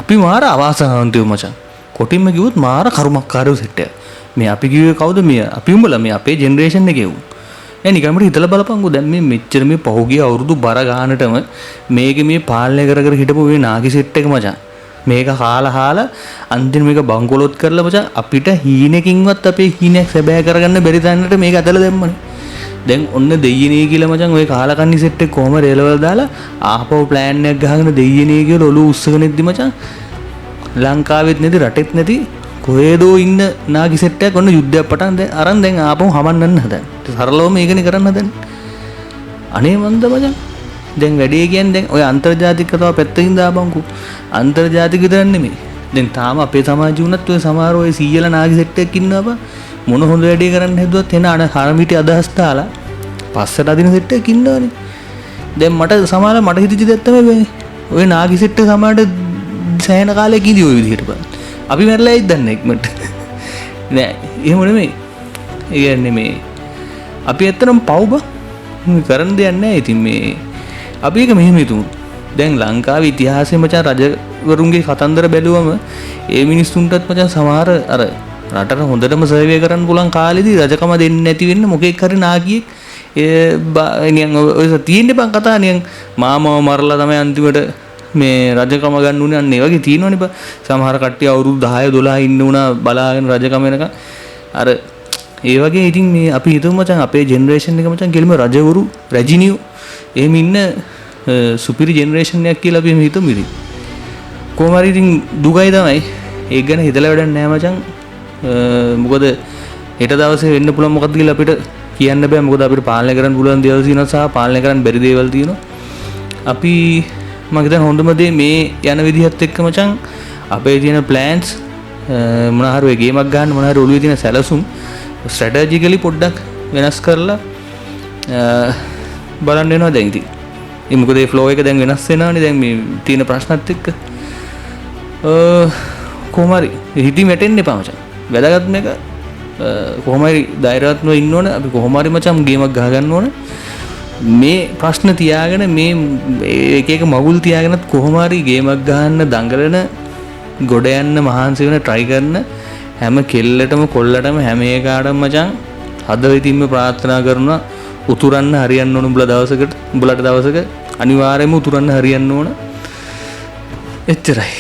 අපි මාර අවාසනාවන්තයෝ මචං. කොටින්ම කිව්වොත් මාර කර්මකාරයෝ සෙට් එක. මේ අපි කිව්වේ කවුද මේ? අපි උඹලා මේ අපේ ජෙනරේෂන් එකේ උන්. ඒ නිකම්ම හිතලා බලපන්කෝ දැන් මේ මෙච්චර මේ පහුගිය අවුරුදු බර ගානටම මේකේ මේ පාලනය කර කර හිටපු මේ නාගි සෙට් එක මචං. මේක හාලා අන්තිම මේක බංකොලොත් කරලා මචං අපිට හීනකින්වත් අපේ හීනයක් සැබෑ කරගන්න බැරි තැනට මේක ඇදලා දැම්මනේ. දැන් ඔන්න දෙයියනේ කියලා මචං ඔය කාලකන්ණි සෙට් එක කොහම රේලවල දාලා ආපහු ප්ලෑන් එකක් ගහගෙන දෙයියනේ කියලා ඔලු උස්සගෙන ඉද්දි මචං ලංකාවෙත් නැති රටෙත් නැති කොහෙදෝ ඉන්න නාගි සෙට් එකක් ඔන්න යුද්ධයක් පටන් දැන් අරන් දැන් ආපහු හමන්නන්න හදන. සරලවම මේකනේ කරන්න හදන. අනේ මන්ද මචං දැන් වැඩේ කියන්නේ දැන් ඔය අන්තර්ජාතික කතාව පැත්තකින් දාපන්කෝ. අන්තර්ජාතික විතරක් නෙමෙයි. දැන් තාම අපේ සමාජය වුණත් ඔය සමහර ඔය සීයලා නාගි සෙට් එකක් ඉන්නවා බා. මොන හොඳ වැඩේ කරන්න හැදුවත් එන හරමිටි අදහස් දාලා පස්සට අදින සෙට් එකක් ඉන්නවනේ. දැන් මට සමහරවල් මට හිතෙච්ච දෙයක් තමයි ඔය නාගි සෙට් එක සමහරට සෑහෙන කාලයක් ඉඳි ඔය විදිහට බලන්න. අපි මැරලා ඇයිද දන්නේ ඉක්මනට. නෑ එහෙම නෙමෙයි. ඒ කියන්නේ මේ අපි ඇත්තටම පව් බා. කරන්න දෙයක් නෑ. ඉතින් මේ අපි එක මෙහෙම හිතමු. දැන් ලංකාවේ ඉතිහාසයේ මචං රජවරුන්ගේ කතන්දර බැලුවම ඒ මිනිස්සුන්ටත් මචං සමහර අර රටට හොඳටම සර්වේ කරන්න පුළුවන් කාලෙදී රජකම දෙන්නේ නැති වෙන්න මොකෙක් හරි නාගියෙක් නිකන් ඔය තියෙන්නේ බං කතා නිකන් මාමව මරලා තමයි අන්තිමට මේ රජකම ගන්න උනේ අන්න ඒ වගේ තියෙනවනේ බං. සමහර කට්ටිය අවුරුදු 10 12 ඉන්න උනා බලාගෙන රජකම එනකන් අර ඒ වගේ ඉතින් මේ අපි හිතමු මචං අපේ ජෙනරේෂන් එක මචං කෙලිම රජවරු රජිනියෝ එහෙම ඉන්න සුපිරි ජෙනරේෂන් එකක් කියලා අපි හිතමු ඉතින්. කොහොම හරි ඉතින් දුකයි තමයි. ඒක ගැන හිතලා වැඩක් නැහැ මචං. මොකද හෙට දවසේ වෙන්න පුළුවන් මොකද්ද කියලා අපිට කියන්න බෑ. මොකද අපිට පාලනය කරන්න පුළුවන් දේවල් තියෙනවා සහ පාලනය කරන්න බැරි දේවල් තියෙනවා. අපි මම හිතන්නේ හොඳම දේ මේ යන විදිහත් එක්ක මචං අපේ තියෙන ප්ලෑන්ස් මොනවා හරි ගේමක් ගන්න මොනවා හරි ඔළුවේ තියෙන සැලසුම් ස්ට්‍රැටජිකලි පොඩ්ඩක් වෙනස් කරලා බලන්න වෙනවා දැන් ඉතින්. ඒ මොකද ඒ ෆ්ලෝ එක දැන් වෙනස් වෙනවානේ දැන් මේ තියෙන ප්‍රශ්නත් එක්ක. කොහොම හරි හිතින් වැටෙන්න එපා මචං. වැදගත් මේක කොහොම හරි ධෛර්යවත්ව ඉන්න ඕන. අපි කොහොම හරි මචං ගේමක් ගහ ගන්න ඕන. මේ ප්‍රශ්න තියාගෙන මේ එක එක මගුල් තියාගෙනත් කොහොම හරි ගේමක් ගහන්න දඟලන ගොඩ යන්න මහන්සි වෙන try කරන හැම කෙල්ලටම කොල්ලටම හැම එකාටම මචං හදවතින්ම ප්‍රාර්ථනා කරනවා උතුරන්න හරියන්න ඕන උඹලට දවසක අනිවාර්යයෙන්ම උතුරන්න හරියන්න ඕන. එච්චරයි.